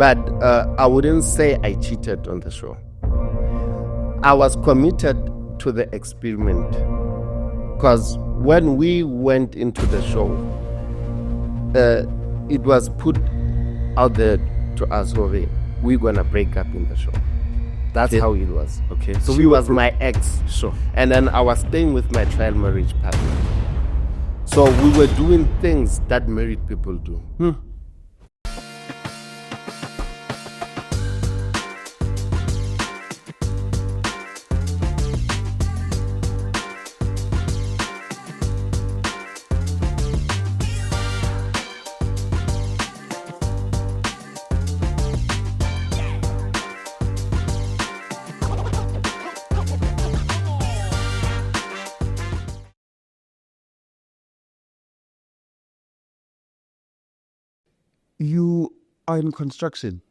But I wouldn't say I cheated on the show. I was committed to the experiment. Because when we went into the show, it was put out there to us, we're going to break up in the show. That's how it was. Okay. So she was my ex. Sure. And then I was staying with my trial marriage partner. So we were doing things that married people do. You are in construction.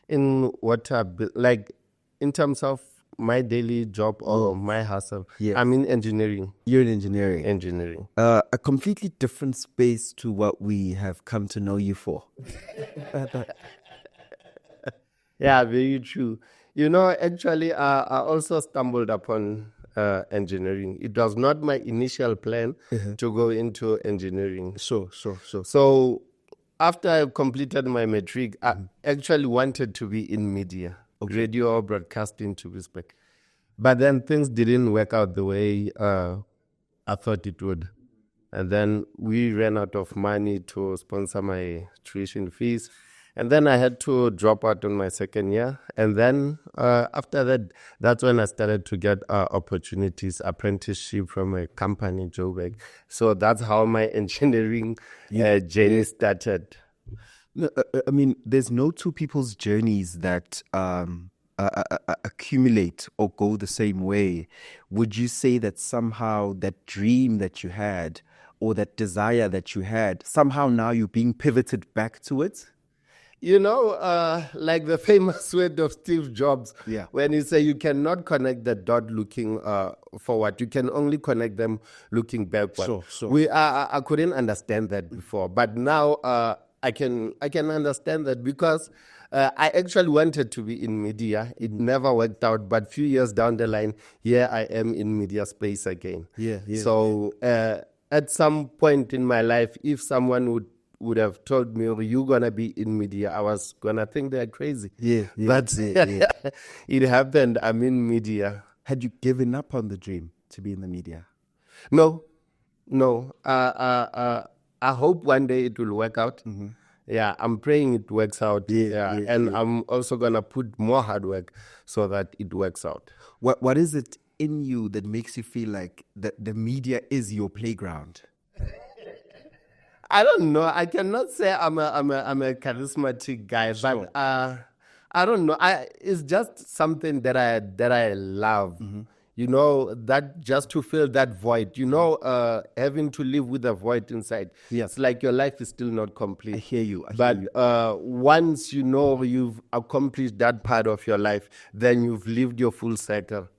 In what, like, in terms of my daily job or my hustle, I'm in engineering. You're in engineering. Engineering. A completely different space to what we have come to know you for. Yeah, very true. You know, actually, I also stumbled upon engineering. It was not my initial plan to go into engineering. Sure. So after I completed my matric, I actually wanted to be in media, radio or broadcasting to be specific. But then things didn't work out the way I thought it would. And then we ran out of money to sponsor my tuition fees. And then I had to drop out on my second year. And then after that, that's when I started to get opportunities, apprenticeship from a company, Joburg. So that's how my engineering journey started. I mean, there's no two people's journeys that accumulate or go the same way. Would you say that somehow that dream that you had or that desire that you had, somehow now you're being pivoted back to it? You know, like the famous word of Steve Jobs, when he said you cannot connect the dot looking forward, you can only connect them looking backward. Sure. I couldn't understand that before, but now I can understand that because I actually wanted to be in media. It never worked out, but a few years down the line, here I am in media space again. So at some point in my life, if someone would have told me, you're going to be in media, I was going to think they're crazy. But it happened. I'm in media. Had you given up on the dream to be in the media? No. I hope one day it will work out. Yeah, I'm praying it works out. And I'm also going to put more hard work so that it works out. What is it in you that makes you feel like the media is your playground? I don't know. I cannot say I'm a charismatic guy, but I don't know. It's just something that I love. You know, that just to fill that void. You know, having to live with a void inside. It's like your life is still not complete. I hear you. Once you know you've accomplished that part of your life, then you've lived your full cycle.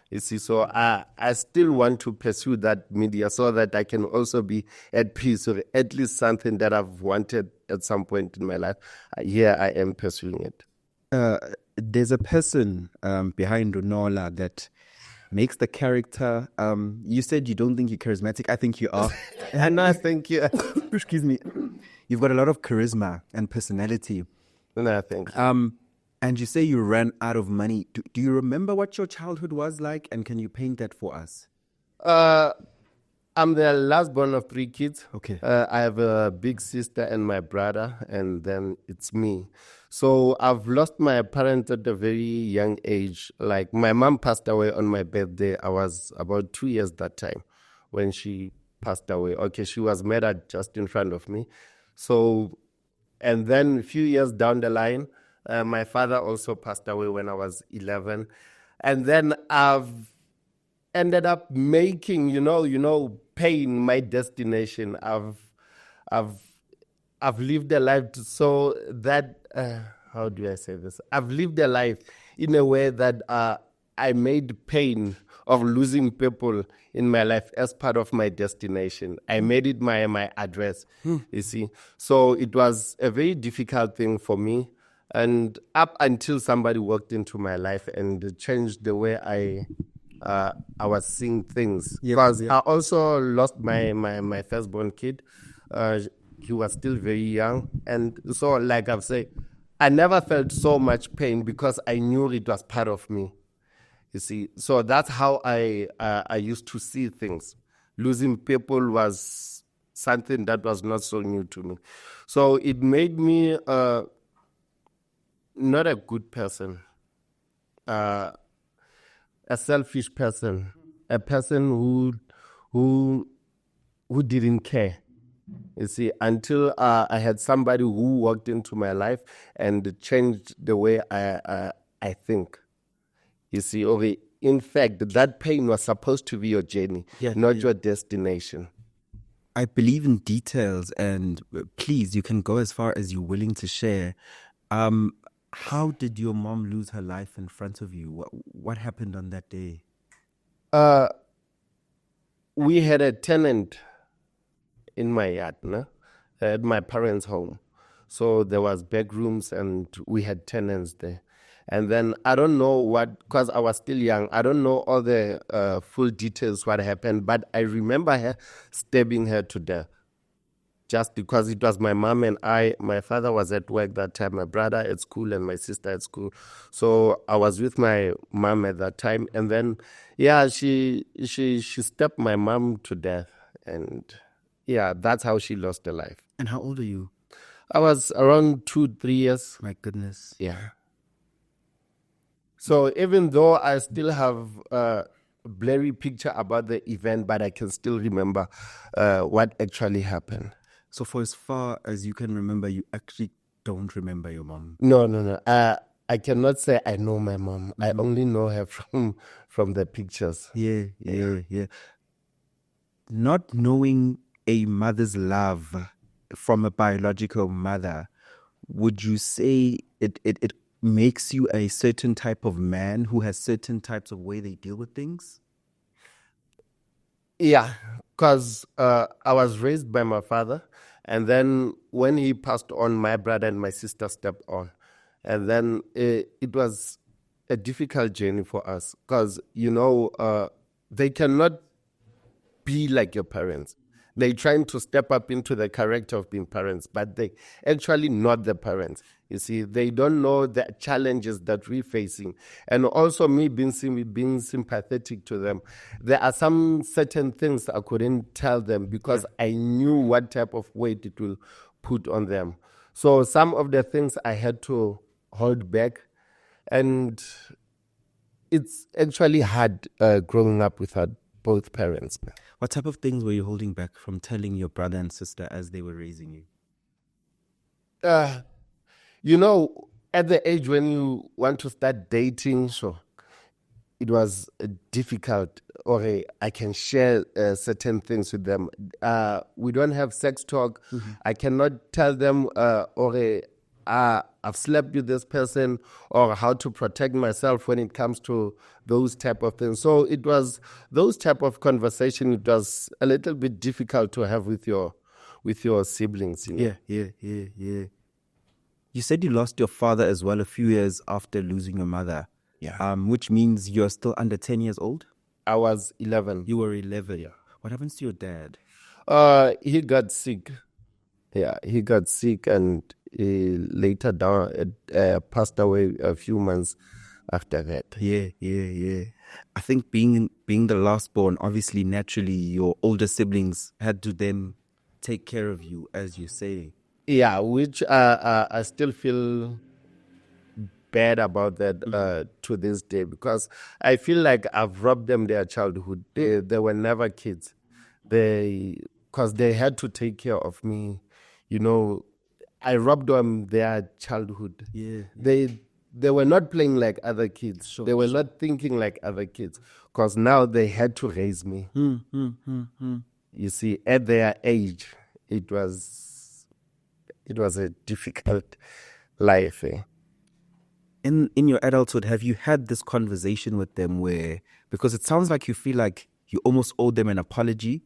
You see, so I still want to pursue that media so that I can also be at peace, or at least something that I've wanted at some point in my life. Here I am pursuing it. There's a person behind Nolla that makes the character. You said you don't think you're charismatic. I think you are. And I think you. Excuse me. You've got a lot of charisma and personality. No, thank you. And you say you ran out of money. Do you remember what your childhood was like? And can you paint that for us? I'm the last born of 3 kids. Okay. I have a big sister and my brother, and then it's me. So I've lost my parents at a very young age. Like, my mom passed away on my birthday. I was about 2 years that time when she passed away. Okay, she was murdered just in front of me. So, and then a few years down the line, my father also passed away when I was 11. And then I've ended up making, pain my destination. I've lived a life so that, how do I say this? I've lived a life in a way that I made pain of losing people in my life as part of my destination. I made it my address, you see. So it was a very difficult thing for me. And up until somebody walked into my life and changed the way I was seeing things. Because I also lost my firstborn kid. He was still very young. And so, like I've said, I never felt so much pain because I knew it was part of me. You see, so that's how I used to see things. Losing people was something that was not so new to me. So it made me not a good person, a selfish person, a person who didn't care. You see, until I had somebody who walked into my life and changed the way I think. You see, okay, in fact, that pain was supposed to be your journey, not your destination. I believe in details, and please, you can go as far as you're willing to share. How did your mom lose her life in front of you? What happened on that day? We had a tenant in my yard, no? At my parents' home. So there was back rooms and we had tenants there. And then I don't know what, because I was still young, I don't know all the full details what happened, but I remember her stabbing her to death. Just because it was my mom and my father was at work that time, my brother at school and my sister at school. So I was with my mom at that time. And then, she stabbed my mom to death. And that's how she lost her life. And how old are you? I was around 2-3 years. My goodness. Yeah. So even though I still have a blurry picture about the event, but I can still remember what actually happened. So for as far as you can remember, you actually don't remember your mom? No. I cannot say I know my mom. I only know her from the pictures. Yeah. Not knowing a mother's love from a biological mother, would you say it makes you a certain type of man who has certain types of way they deal with things? Yeah, because I was raised by my father, and then when he passed on, my brother and my sister stepped on. And then it was a difficult journey for us because, they cannot be like your parents. They're trying to step up into the character of being parents, but they actually not the parents. You see, they don't know the challenges that we're facing. And also me being sympathetic to them. There are some certain things I couldn't tell them because I knew what type of weight it will put on them. So some of the things I had to hold back. And it's actually hard growing up without both parents. What type of things were you holding back from telling your brother and sister as they were raising you? At the age when you want to start dating, it was difficult. Or I can share certain things with them. We don't have sex talk. Mm-hmm. I cannot tell them, I've slept with this person, or how to protect myself when it comes to those type of things. So it was those type of conversation. It was a little bit difficult to have with your siblings. Yeah. You said you lost your father as well a few years after losing your mother. Yeah. Which means you're still under 10 years old? I was 11. You were 11. Yeah. What happens to your dad? He got sick. Yeah, he got sick and later down passed away a few months after that. Yeah. I think being the last born, obviously, naturally, your older siblings had to then take care of you, as you say. Yeah, which I still feel bad about that to this day, because I feel like I've robbed them their childhood. They were never kids. Because they had to take care of me. I robbed them their childhood. Yeah. They were not playing like other kids. Sure, they were not thinking like other kids, because now they had to raise me. You see, at their age, it was a difficult life. In your adulthood, have you had this conversation with them because it sounds like you feel like you almost owe them an apology,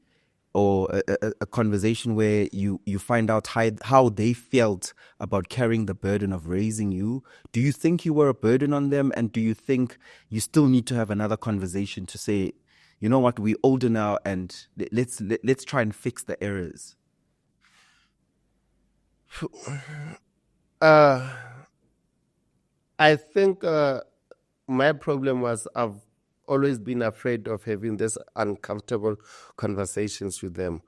or a conversation where you find out how they felt about carrying the burden of raising you, do you think you were a burden on them? And do you think you still need to have another conversation to say, you know what, we're older now and let's try and fix the errors? Uh, I think my problem was I've always been afraid of having this uncomfortable conversations with them.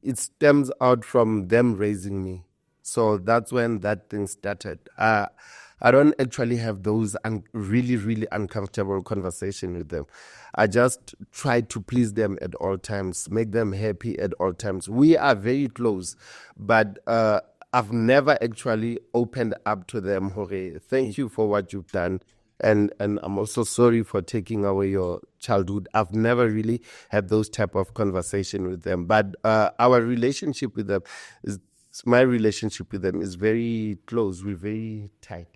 It stems out from them raising me. So that's when that thing started. I don't actually have those really, really uncomfortable conversation with them. I just try to please them at all times, make them happy at all times. We are very close, but I've never actually opened up to them. Jorge, thank you for what you've done. And I'm also sorry for taking away your childhood. I've never really had those type of conversation with them. But our relationship with them is my relationship with them is very close. We're very tight.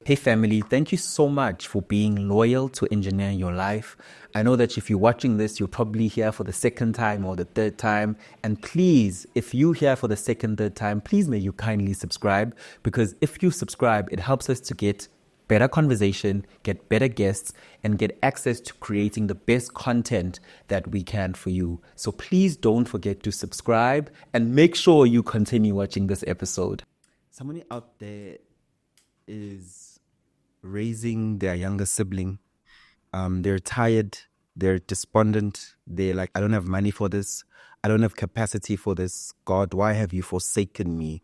Hey family, thank you so much for being loyal to engineering your life. I know that if you're watching this, you're probably here for the second time or the third time. And please, if you're here for the second, third time, please may you kindly subscribe, because if you subscribe, it helps us to get better conversation, get better guests, and get access to creating the best content that we can for you. So please don't forget to subscribe and make sure you continue watching this episode. Somebody out there is raising their younger sibling. They're tired, they're despondent, they're like, I don't have money for this, I don't have capacity for this. God, why have you forsaken me?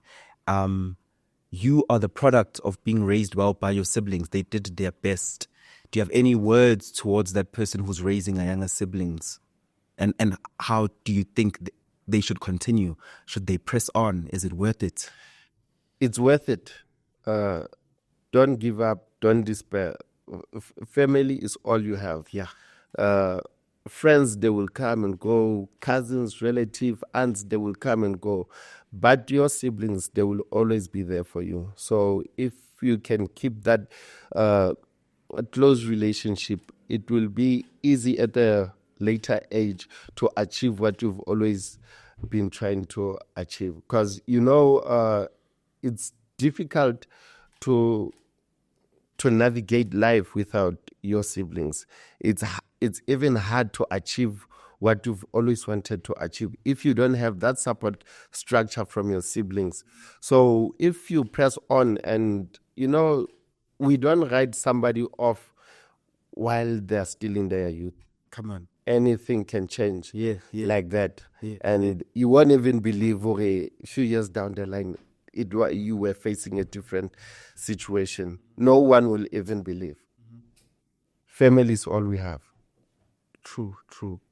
You are the product of being raised well by your siblings. They did their best. Do you have any words towards that person who's raising their younger siblings? And how do you think they should continue? Should they press on? Is it worth it? It's worth it. Don't give up. Don't despair. Family is all you have. Yeah. Friends, they will come and go. Cousins, relatives, aunts, they will come and go. But your siblings, they will always be there for you. So if you can keep that a close relationship, it will be easy at a later age to achieve what you've always been trying to achieve. Because, it's difficult to navigate life without your siblings. It's even hard to achieve what you've always wanted to achieve if you don't have that support structure from your siblings. So if you press on and, we don't write somebody off while they're still in their youth. Come on. Anything can change like that. Yeah. And you won't even believe, a few years down the line, you were facing a different situation. No one will even believe. Family is all we have. True.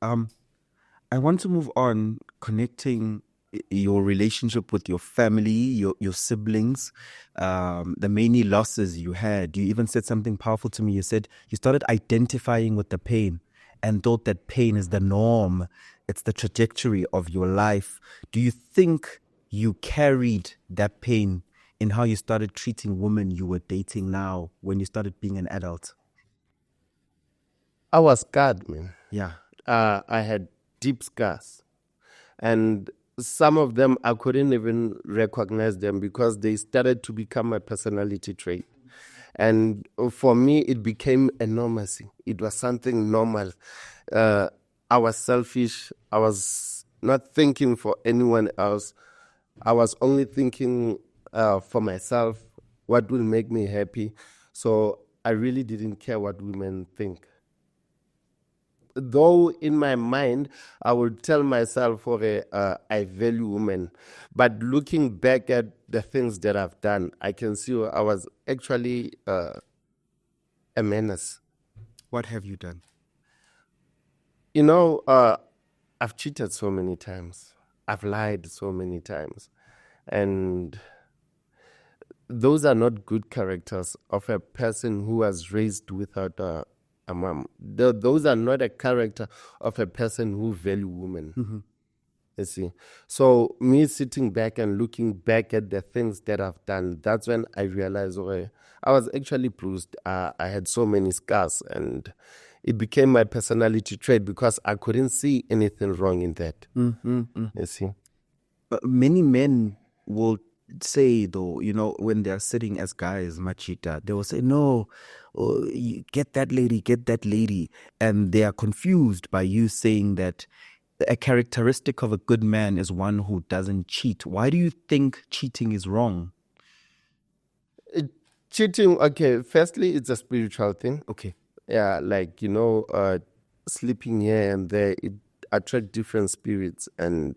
I want to move on, connecting your relationship with your family, your siblings, the many losses you had. You even said something powerful to me. You said you started identifying with the pain and thought that pain is the norm. It's the trajectory of your life. Do you think you carried that pain in how you started treating women you were dating now when you started being an adult? I was scarred, man. Yeah. I had deep scars. And some of them, I couldn't even recognize them because they started to become my personality trait. And for me, it became a normalcy. It was something normal. I was selfish. I was not thinking for anyone else. I was only thinking for myself, what will make me happy. So I really didn't care what women think. Though in my mind, I would tell myself, I value women. But looking back at the things that I've done, I can see I was actually a menace. What have you done? I've cheated so many times. I've lied so many times. And those are not good characters of a person who was raised without a mom. Those are not a character of a person who value women. Mm-hmm. You see. So me sitting back and looking back at the things that I've done, that's when I realized, I was actually bruised. I had so many scars, and it became my personality trait because I couldn't see anything wrong in that. You see? But many men will say, though, when they're sitting as guys, machita, they will say, no, get that lady. And they are confused by you saying that a characteristic of a good man is one who doesn't cheat. Why do you think cheating is wrong? Cheating, okay, firstly, it's a spiritual thing. Okay. Yeah, like, sleeping here and there, it attracts different spirits, and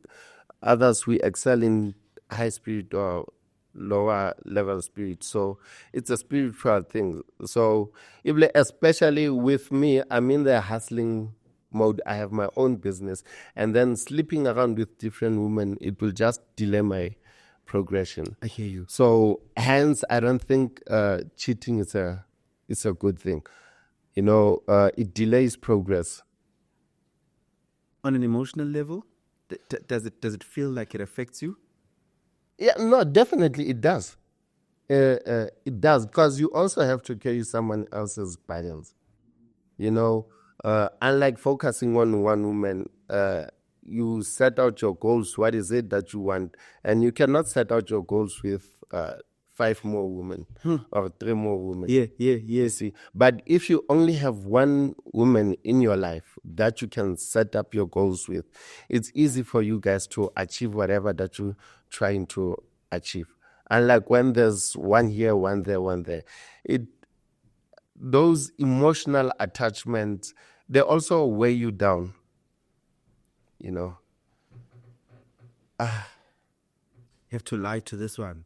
others we excel in high spirit or lower level spirit. So it's a spiritual thing. So especially with me, I'm in the hustling mode. I have my own business, and then sleeping around with different women, it will just delay my progression. I hear you. So hence, I don't think cheating is a good thing. It delays progress. On an emotional level, does it feel like it affects you? Yeah, no, definitely it does. It does, because you also have to carry someone else's burdens. Unlike focusing on one woman, you set out your goals. What is it that you want? And you cannot set out your goals with 5 more women or 3 more women. Yeah. See, but if you only have one woman in your life that you can set up your goals with, it's easy for you guys to achieve whatever that you're trying to achieve. Unlike when there's one here, one there, those emotional attachments, they also weigh you down. You have to lie to this one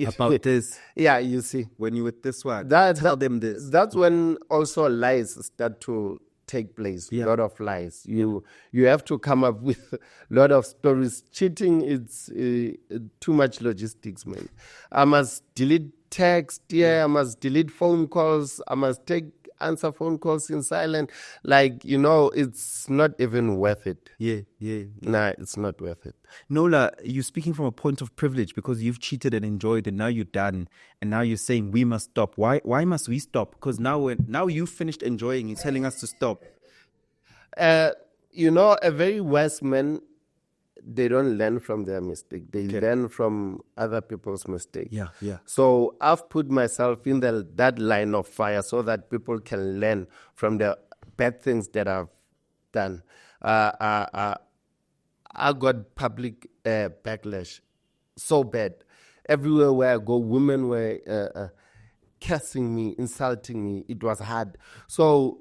about this. Yeah, you see. When you with this one, Tell them this. That's when also lies start to take place. Yeah. A lot of lies. You have to come up with a lot of stories. Cheating is too much logistics, man. I must delete text. I must delete phone calls. I must answer phone calls in silent. It's not even worth it. Yeah. Nah, it's not worth it. Nolla, you're speaking from a point of privilege because you've cheated and enjoyed, and now you're done, and now you're saying we must stop. Why must we stop? Because now you've finished enjoying, you're telling us to stop. A very wise man, they don't learn from their mistake. They learn from other people's mistake. Yeah. So I've put myself in that line of fire so that people can learn from the bad things that I've done. I got public backlash so bad. Everywhere where I go, women were cursing me, insulting me. It was hard. So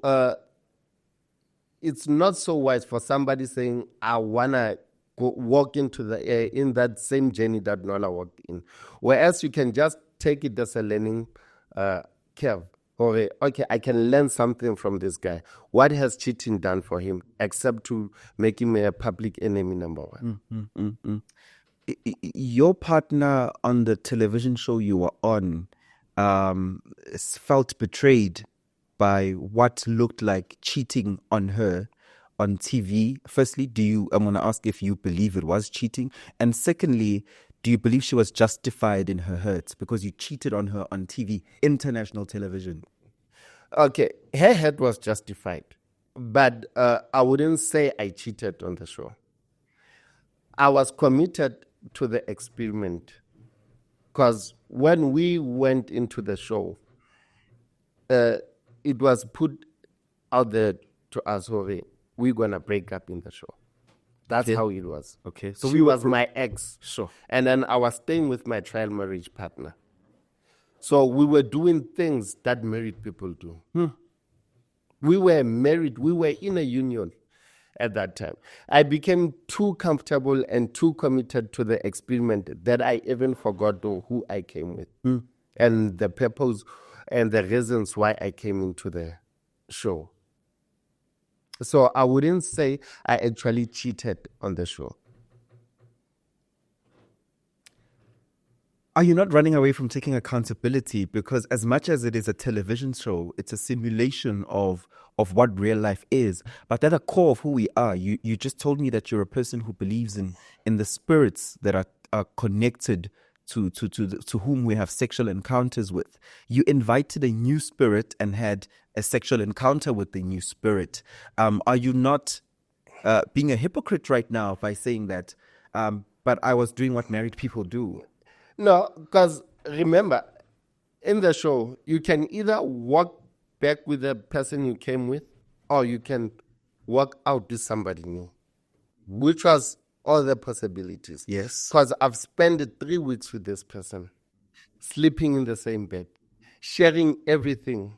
it's not so wise for somebody saying, I want to walk into in that same journey that Nolla walked in. Whereas you can just take it as a learning curve. Or, okay, I can learn something from this guy. What has cheating done for him except to make him a public enemy number one? Your partner on the television show you were on felt betrayed by what looked like cheating on her on TV. Firstly, I'm going to ask if you believe it was cheating. And secondly, do you believe she was justified in her hurts because you cheated on her on TV, international television? Okay, her hurt was justified. But I wouldn't say I cheated on the show. I was committed to the experiment. Because when we went into the show, it was put out there to us, we're going to break up in the show. That's how it was. Okay. So she was my ex. Sure. And then I was staying with my trial marriage partner. So we were doing things that married people do. We were married. We were in a union at that time. I became too comfortable and too committed to the experiment that I even forgot who I came with and the purpose and the reasons why I came into the show. So I wouldn't say I actually cheated on the show. Are you not running away from taking accountability? Because as much as it is a television show, it's a simulation of what real life is. But at the core of who we are, you just told me that you're a person who believes in the spirits that are connected to whom we have sexual encounters with. You invited a new spirit and had a sexual encounter with the new spirit. Are you not being a hypocrite right now by saying that? But I was doing what married people do. No, because remember, in the show, you can either walk back with the person you came with, or you can walk out with somebody new, which was all the possibilities. Yes. Because I've spent 3 weeks with this person, sleeping in the same bed, sharing everything,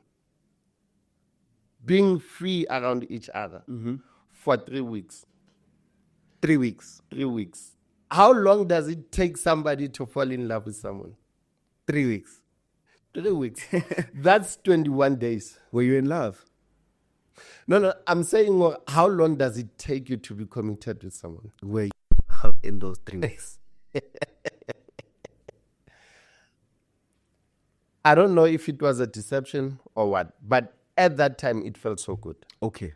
being free around each other for 3 weeks. 3 weeks. 3 weeks. How long does it take somebody to fall in love with someone? 3 weeks. 3 weeks. That's 21 days. Were you in love? No, I'm saying, well, how long does it take you to be committed with someone? Were you in those 3 weeks? I don't know if it was a deception or what, but at that time it felt so good. Okay.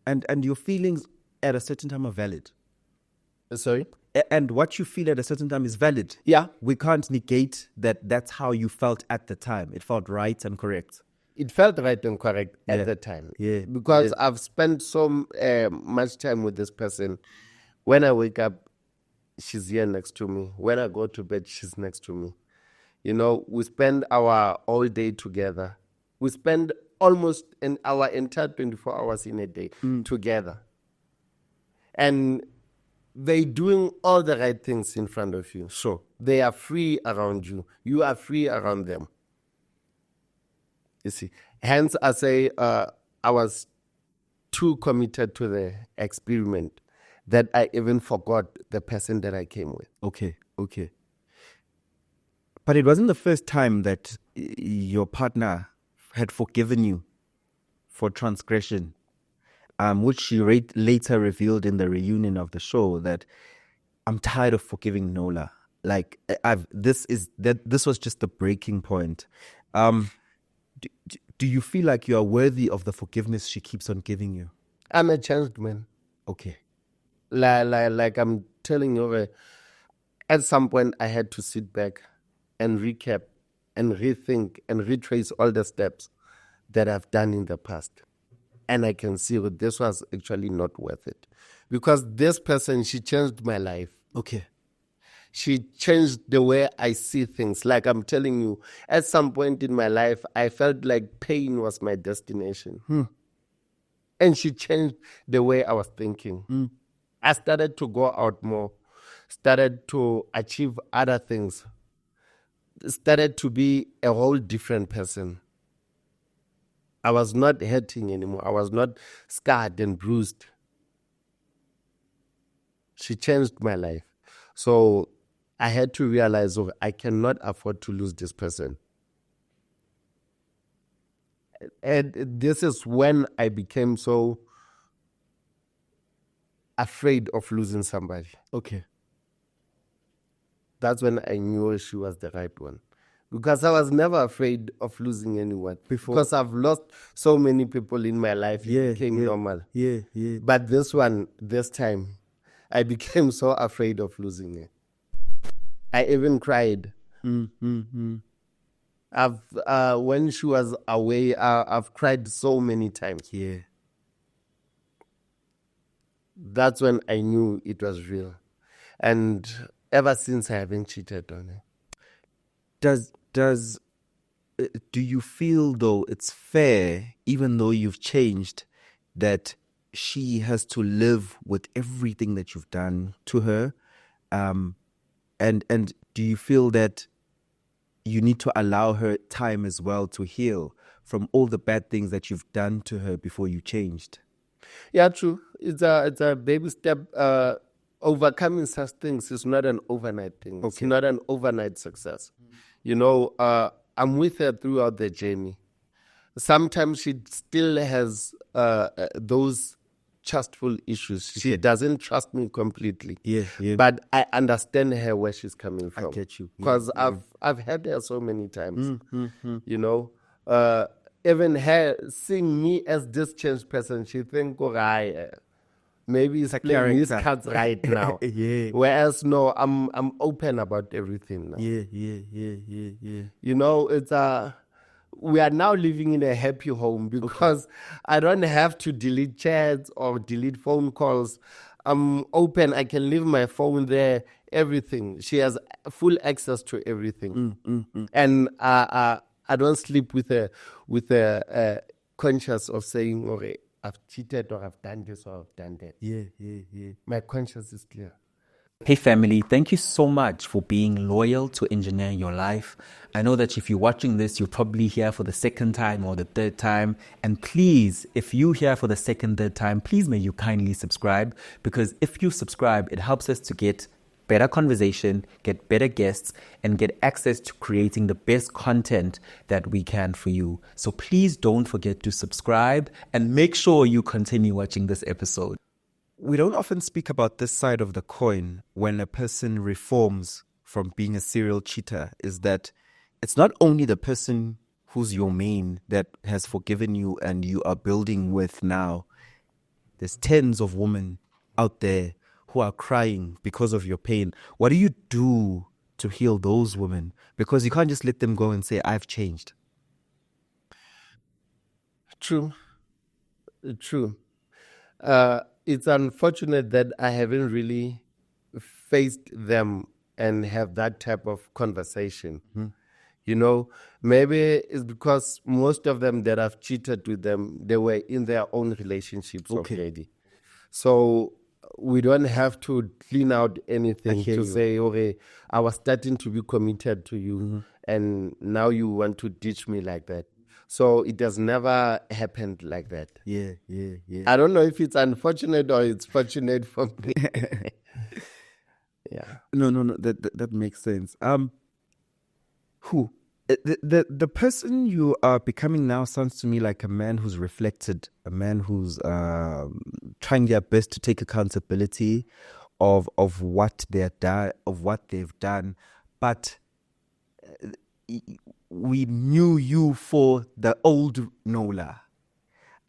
And your feelings at a certain time are valid. Sorry? And what you feel at a certain time is valid. Yeah. We can't negate that that's how you felt at the time. It felt right and correct. It felt right and correct at the time. Yeah. Because I've spent so much time with this person. When I wake up, she's here next to me. When I go to bed, she's next to me. You know, we spend our all day together. We spend almost our entire 24 hours in a day together. And they're doing all the right things in front of you. Sure. They are free around you. You are free around them. You see. Hence, I say I was too committed to the experiment that I even forgot the person that I came with. Okay. But it wasn't the first time that your partner had forgiven you for transgression, which she later revealed in the reunion of the show that I'm tired of forgiving Nolla. Like this was just the breaking point. Do you feel like you are worthy of the forgiveness she keeps on giving you? I'm a changed man. Okay. Like I'm telling you, at some point I had to sit back and recap and rethink and retrace all the steps that I've done in the past. And I can see that this was actually not worth it. Because this person, she changed my life. Okay. She changed the way I see things. Like I'm telling you, at some point in my life, I felt like pain was my destination. And she changed the way I was thinking. I started to go out more, started to achieve other things, started to be a whole different person. I was not hurting anymore. I was not scarred and bruised. She changed my life. So I had to realize, I cannot afford to lose this person. And this is when I became so afraid of losing somebody. Okay. That's when I knew she was the right one. Because I was never afraid of losing anyone. Before. Because I've lost so many people in my life. It became normal. Yeah. But this time, I became so afraid of losing her. I even cried. When she was away, I've cried so many times. Yeah. That's when I knew it was real. And ever since, I haven't cheated on her. Do you feel, though, it's fair, even though you've changed, that she has to live with everything that you've done to her? And do you feel that you need to allow her time as well to heal from all the bad things that you've done to her before you changed? Yeah, true. It's a baby step. Overcoming such things is not an overnight thing. It's not an overnight success. You know, I'm with her throughout the journey. Sometimes she still has those trustful issues. She doesn't trust me completely. Yeah. But I understand her where she's coming from. I get you. Because I've had her so many times. You know, even her seeing me as this changed person, she think, maybe he's a playing his character. cards right now. Yeah. Whereas no, I'm open about everything now. Yeah. You know, it's we are now living in a happy home because I don't have to delete chats or delete phone calls. I'm open. I can leave my phone there. Everything. She has full access to everything, and I don't sleep with a conscious of saying, "Okay, I've cheated or I've done this or I've done that." Yeah. My conscience is clear. Hey family, thank you so much for being loyal to engineering your life. I know that if you're watching this, you're probably here for the second time or the third time. And please, if you're here for the second, third time, please may you kindly subscribe, because if you subscribe, it helps us to get better conversation, get better guests, and get access to creating the best content that we can for you. So please don't forget to subscribe and make sure you continue watching this episode. We don't often speak about this side of the coin when a person reforms from being a serial cheater, is that it's not only the person who's your main that has forgiven you and you are building with now. There's tens of women out there who are crying because of your pain. What do you do to heal those women? Because you can't just let them go and say, I've changed. True. It's unfortunate that I haven't really faced them and have that type of conversation. You know, maybe it's because most of them that I've cheated with them, they were in their own relationships already. So we don't have to clean out anything to say, okay, I was starting to be committed to you and now you want to ditch me like that. So it has never happened like that. Yeah. I don't know if it's unfortunate or it's fortunate for me. Yeah. No, that makes sense. Who? The person you are becoming now sounds to me like a man who's reflected, a man who's trying their best to take accountability of what they've done, but we knew you for the old Nolla.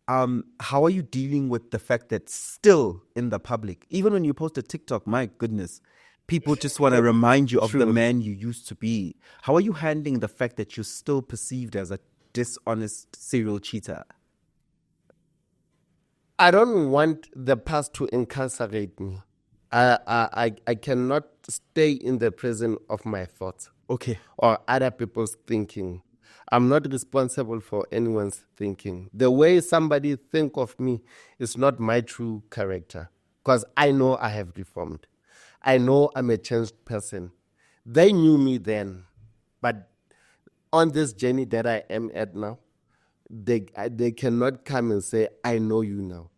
How are you dealing with the fact that still in the public, even when you post a TikTok, my goodness, people just want to remind you of the man you used to be? How are you handling the fact that you're still perceived as a dishonest serial cheater? I don't want the past to incarcerate me. I cannot stay in the prison of my thoughts. Okay. Or other people's thinking. I'm not responsible for anyone's thinking. The way somebody think of me is not my true character, because I know I have reformed. I know I'm a changed person. They knew me then, but on this journey that I am at now, they cannot come and say, I know you now.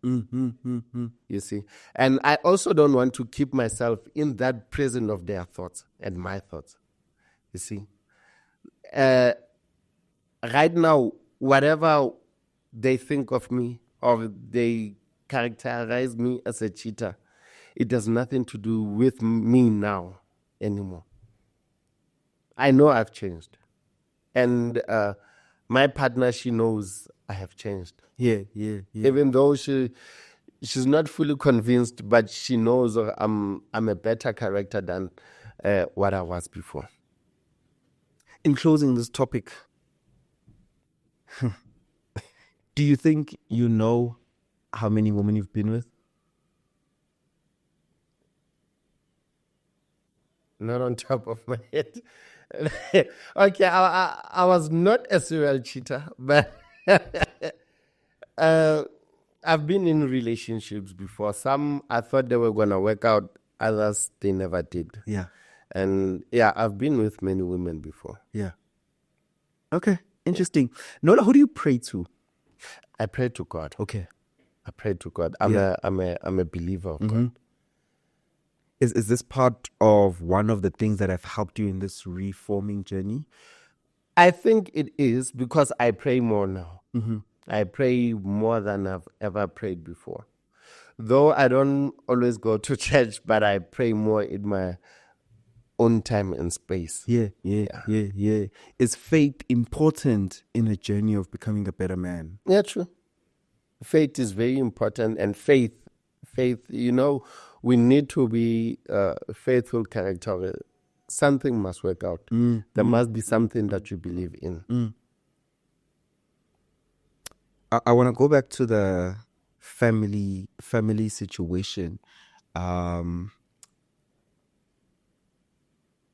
You see? And I also don't want to keep myself in that prison of their thoughts and my thoughts. You see? Right now, whatever they think of me or they characterize me as a cheater, it has nothing to do with me now anymore. I know I've changed. And my partner, she knows I have changed. Yeah. Even though she's not fully convinced, but she knows I'm a better character than what I was before. In closing this topic, do you think you know how many women you've been with? Not on top of my head. Okay, I was not a serial cheater, but I've been in relationships before. Some I thought they were going to work out, others they never did. Yeah. And yeah, I've been with many women before. Yeah. Okay, interesting. Nolla, who do you pray to? I pray to God. Okay. I pray to God. I'm a believer of God. Is this part of one of the things that have helped you in this reforming journey? I think it is, because I pray more now. I pray more than I've ever prayed before. Though I don't always go to church, but I pray more in my own time and space. Yeah. Is faith important in a journey of becoming a better man? Yeah, true. Faith is very important, and faith faith. We need to be faithful character. Something must work out. There must be something that you believe in. I want to go back to the family situation.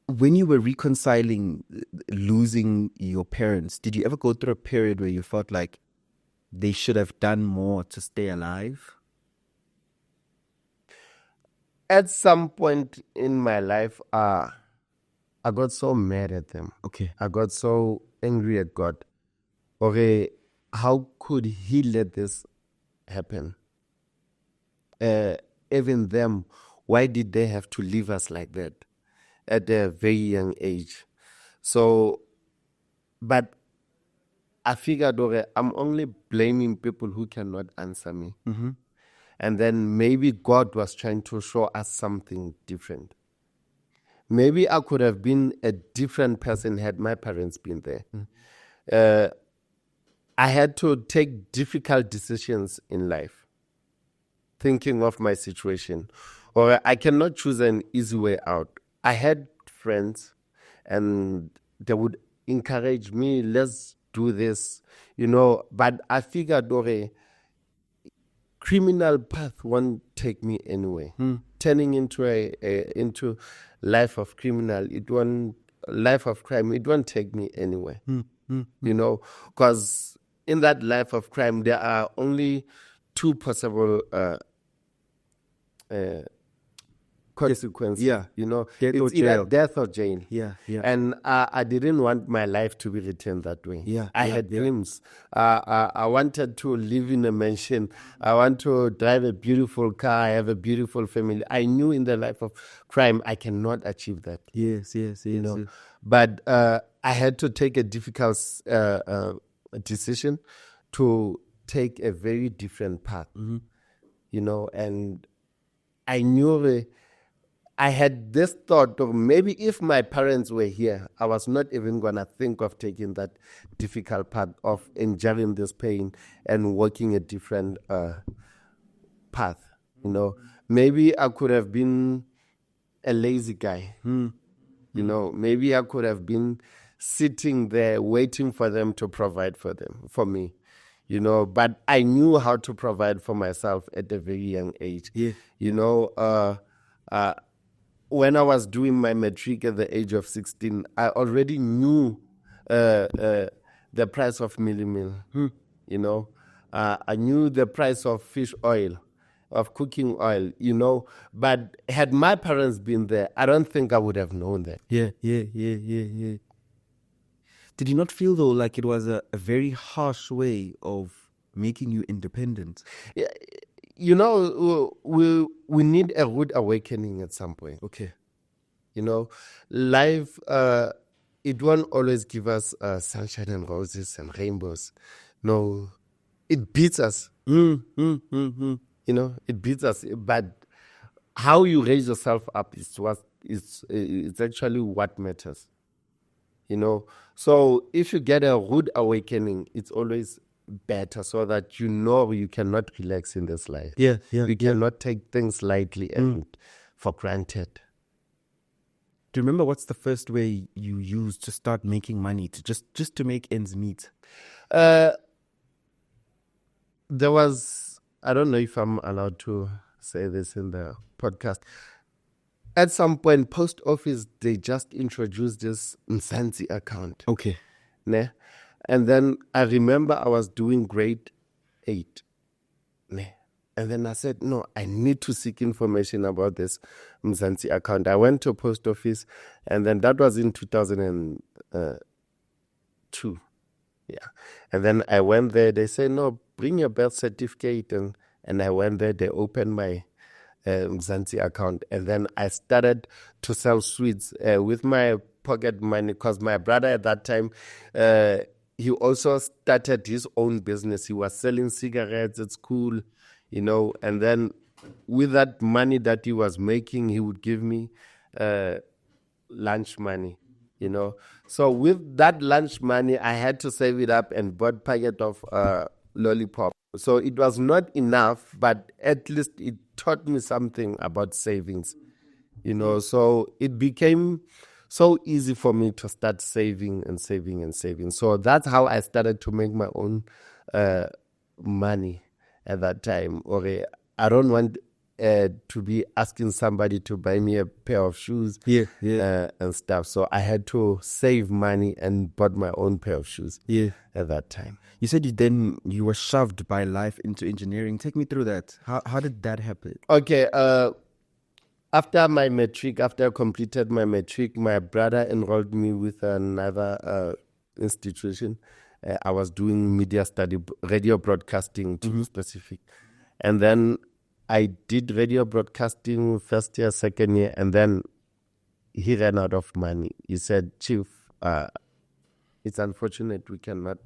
When you were reconciling losing your parents, did you ever go through a period where you felt like they should have done more to stay alive? At some point in my life, I got so mad at them. Okay. I got so angry at God. Okay, how could He let this happen? Even them, why did they have to leave us like that at a very young age? So, but I figured, okay, I'm only blaming people who cannot answer me. And then maybe God was trying to show us something different. Maybe I could have been a different person had my parents been there. I had to take difficult decisions in life, thinking of my situation. Or I cannot choose an easy way out. I had friends and they would encourage me, let's do this, but I figured, okay, criminal path won't take me anywhere. Turning into into life of criminal, life of crime, it won't take me anywhere. Because in that life of crime, there are only two possible consequences. Yeah. Death or It's either jail. death or jail. Yeah. And I didn't want my life to be written that way. Yeah, I yeah, had yeah. dreams. I wanted to live in a mansion. I want to drive a beautiful car. I have a beautiful family. I knew in the life of crime, I cannot achieve that. Yes. But I had to take a difficult decision to take a very different path. And I knew I had this thought of maybe if my parents were here, I was not even going to think of taking that difficult path of enduring this pain and walking a different path. Maybe I could have been a lazy guy. Maybe I could have been sitting there waiting for them to provide for me. But I knew how to provide for myself at a very young age. Yeah. When I was doing my matric at the age of 16, I already knew the price of meal. I knew the price of fish oil, of cooking oil, But had my parents been there, I don't think I would have known that. Yeah. Did you not feel, though, like it was a very harsh way of making you independent? Yeah, we need a rude awakening at some point. Okay. Life, it won't always give us sunshine and roses and rainbows. No, it beats us. It beats us. But how you raise yourself up it's actually what matters. So if you get a rude awakening, it's always better so that you cannot relax in this life. Yeah. You cannot take things lightly and for granted. Do you remember what's the first way you used to start making money, to just to make ends meet? There was, I don't know if I'm allowed to say this in the podcast. At some point, post office, they just introduced this Mzansi account. Okay. Ne? And then I remember I was doing grade 8. Ne? And then I said, no, I need to seek information about this Mzansi account. I went to post office, and then that was in 2002. Yeah. And then I went there. They said, no, bring your birth certificate. And I went there. They opened my Mzansi account. And then I started to sell sweets with my pocket money, because my brother at that time, he also started his own business. He was selling cigarettes at school, and then with that money that he was making, he would give me lunch money, So with that lunch money, I had to save it up and bought packet of lollipop. So it was not enough, but at least it taught me something about savings, So it became so easy for me to start saving and saving and saving. So that's how I started to make my own money at that time. Okay, I don't want to be asking somebody to buy me a pair of shoes and stuff. So I had to save money and bought my own pair of shoes at that time. You said you were shoved by life into engineering. Take me through that. How did that happen? Okay, after I completed my matric, my brother enrolled me with another institution. I was doing media study, radio broadcasting to be specific. And then I did radio broadcasting first year, second year, and then he ran out of money. He said, Chief, it's unfortunate we cannot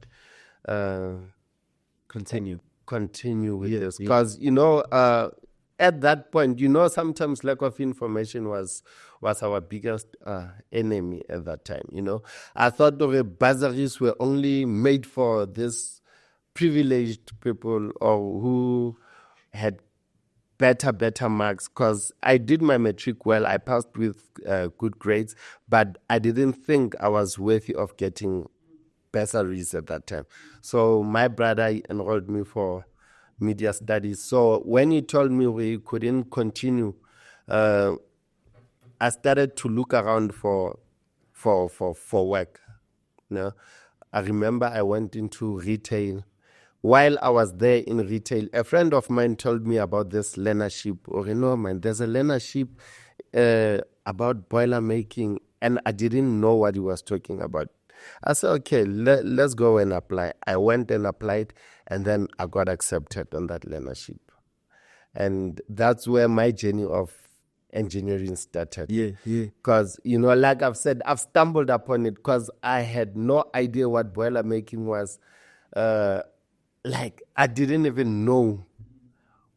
Continue with this. Because, at that point, sometimes lack of information was our biggest enemy at that time, I thought the bursaries were only made for this privileged people or who had better marks, because I did my matric well. I passed with good grades, but I didn't think I was worthy of getting bursaries at that time. So my brother enrolled me for media studies. So when he told me we couldn't continue, I started to look around for work. I remember I went into retail. While I was there in retail, a friend of mine told me about this learnership. There's a learnership about boiler making, and I didn't know what he was talking about. I said, okay, let's go and apply. I went and applied, and then I got accepted on that learnership. And that's where my journey of engineering started. Because, like I've said, I've stumbled upon it because I had no idea what boiler making was. I didn't even know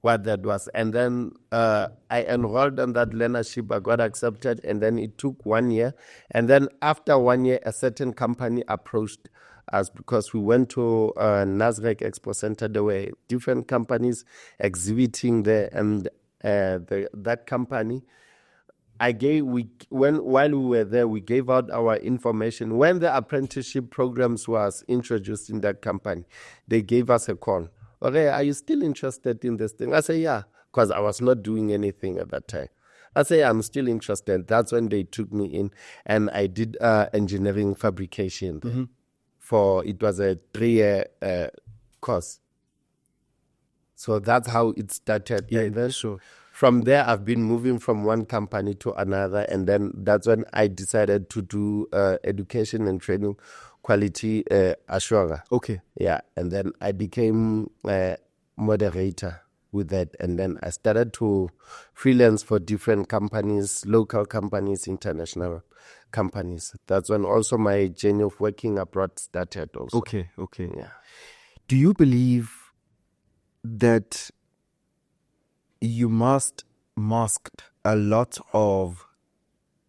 what that was. And then I enrolled on that learnership. I got accepted, and then it took 1 year. And then after 1 year, a certain company approached us because we went to Nasrec Expo Center. There were different companies exhibiting there, and that company, while we were there, we gave out our information. When the apprenticeship programs was introduced in that company, they gave us a call. Okay, are you still interested in this thing? I say, yeah, because I was not doing anything at that time. I say, I'm still interested. That's when they took me in, and I did engineering fabrication. It was a 3-year course. So that's how it started. Yeah, that's sure. From there, I've been moving from one company to another, and then that's when I decided to do education and training quality assurer. Okay. Yeah, and then I became a moderator with that, and then I started to freelance for different companies, local companies, international companies. That's when also my journey of working abroad started also. Okay. Yeah. Do you believe that you must mask a lot of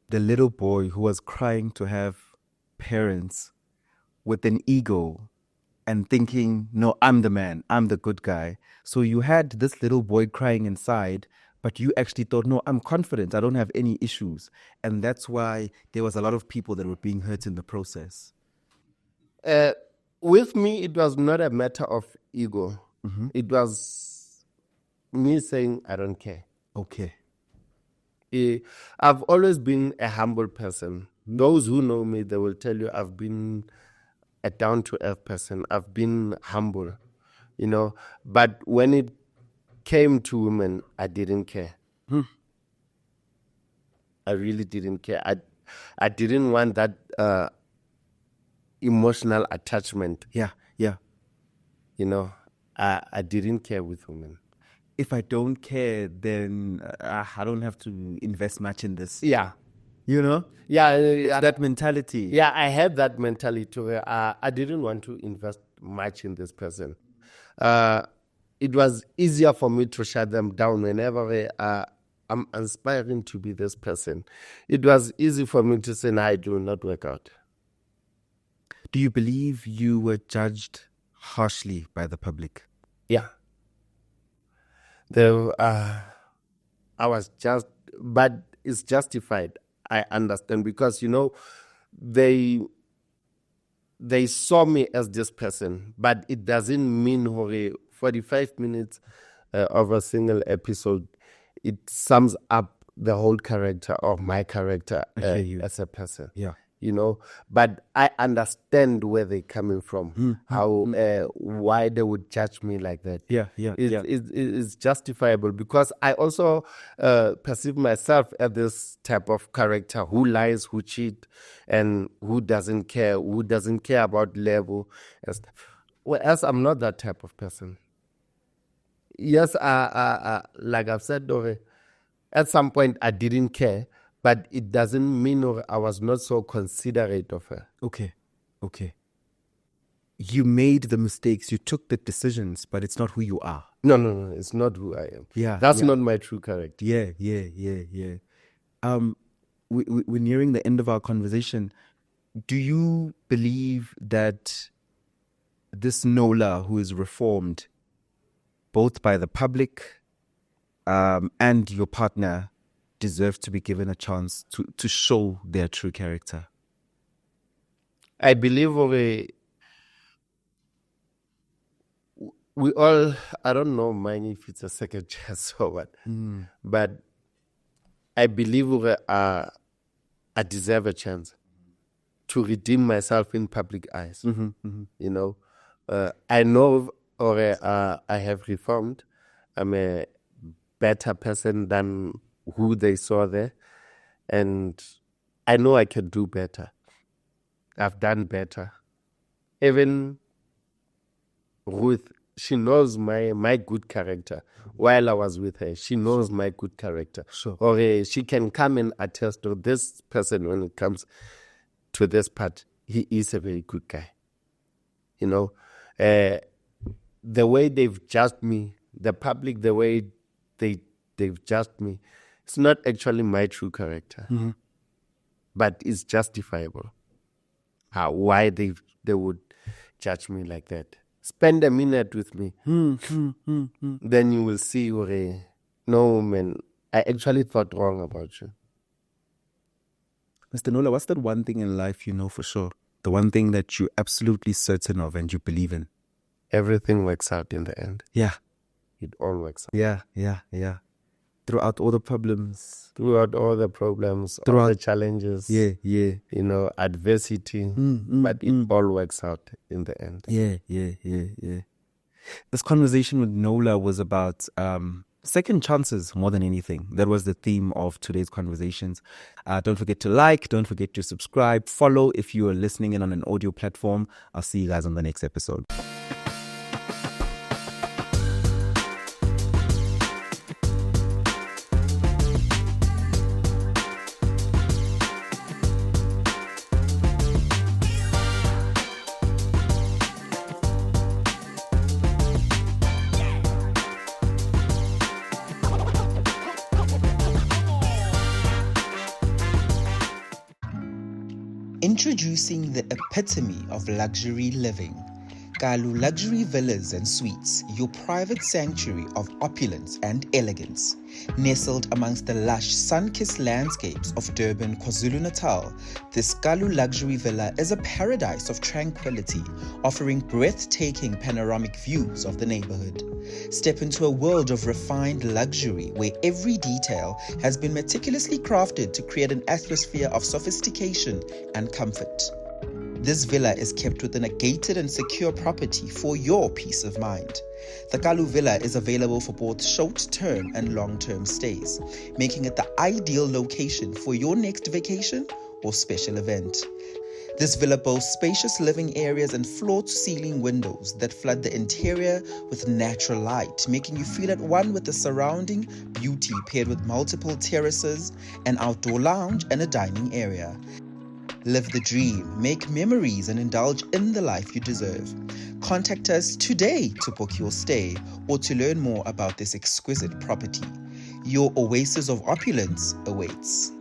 the little boy who was crying to have parents with an ego and thinking, no, I'm the man, I'm the good guy? So you had this little boy crying inside, but you actually thought, no, I'm confident, I don't have any issues. And that's why there was a lot of people that were being hurt in the process. With me, it was not a matter of ego. It was me saying, I don't care. Okay. I've always been a humble person. Those who know me, they will tell you I've been a down-to-earth person. I've been humble, But when it came to women, I didn't care. I really didn't care. I didn't want that emotional attachment. Yeah. I didn't care with women. If I don't care, then I don't have to invest much in this. Yeah. Yeah, that mentality. Yeah, I had that mentality where I didn't want to invest much in this person. It was easier for me to shut them down whenever I'm aspiring to be this person. It was easy for me to say, no, it will not work out. Do you believe you were judged harshly by the public? Yeah. The I was just, but it's justified. I understand because they saw me as this person, but it doesn't mean 45 minutes of a single episode. It sums up the whole character of my character as a person. Yeah. But I understand where they're coming from, why they would judge me like that. It's justifiable because I also perceive myself as this type of character who lies, who cheat, and who doesn't care about level and stuff. Whereas I'm not that type of person. Yes, like I've said, Dore, at some point I didn't care, but it doesn't mean I was not so considerate of her. Okay. You made the mistakes, you took the decisions, but it's not who you are. No, it's not who I am. That's not my true character. Yeah. We're nearing the end of our conversation. Do you believe that this Nolla, who is reformed, both by the public and your partner, deserve to be given a chance to show their true character? I believe we all, I don't know, mind if it's a second chance or what, but I believe I deserve a chance to redeem myself in public eyes. I know I have reformed. I'm a better person than who they saw there, and I know I can do better. I've done better. Even Ruth, she knows my good character. While I was with her, she knows my good character. Sure. Or she can come and attest to this person when it comes to this part. He is a very good guy. The way they've judged me, the public, the way they've judged me, it's not actually my true character, but it's justifiable. Why they would judge me like that. Spend a minute with me. Then you will see, no, man, I actually thought wrong about you. Mr. Nolla, what's that one thing in life you know for sure? The one thing that you're absolutely certain of and you believe in? Everything works out in the end. Yeah. It all works out. Yeah. Throughout all the problems. Throughout all the challenges. Yeah. Adversity. But it all works out in the end. Yeah. This conversation with Nolla was about second chances more than anything. That was the theme of today's conversations. Don't forget to like, don't forget to subscribe, follow if you are listening in on an audio platform. I'll see you guys on the next episode. Introducing the epitome of luxury living. Kalu Luxury Villas and Suites, your private sanctuary of opulence and elegance. Nestled amongst the lush, sun-kissed landscapes of Durban, KwaZulu-Natal, this Kalu Luxury Villa is a paradise of tranquility, offering breathtaking panoramic views of the neighborhood. Step into a world of refined luxury where every detail has been meticulously crafted to create an atmosphere of sophistication and comfort. This villa is kept within a gated and secure property for your peace of mind. The Kalu Villa is available for both short-term and long-term stays, making it the ideal location for your next vacation or special event. This villa boasts spacious living areas and floor-to-ceiling windows that flood the interior with natural light, making you feel at one with the surrounding beauty, paired with multiple terraces, an outdoor lounge, and a dining area. Live the dream, make memories, and indulge in the life you deserve. Contact us today to book your stay or to learn more about this exquisite property. Your oasis of opulence awaits.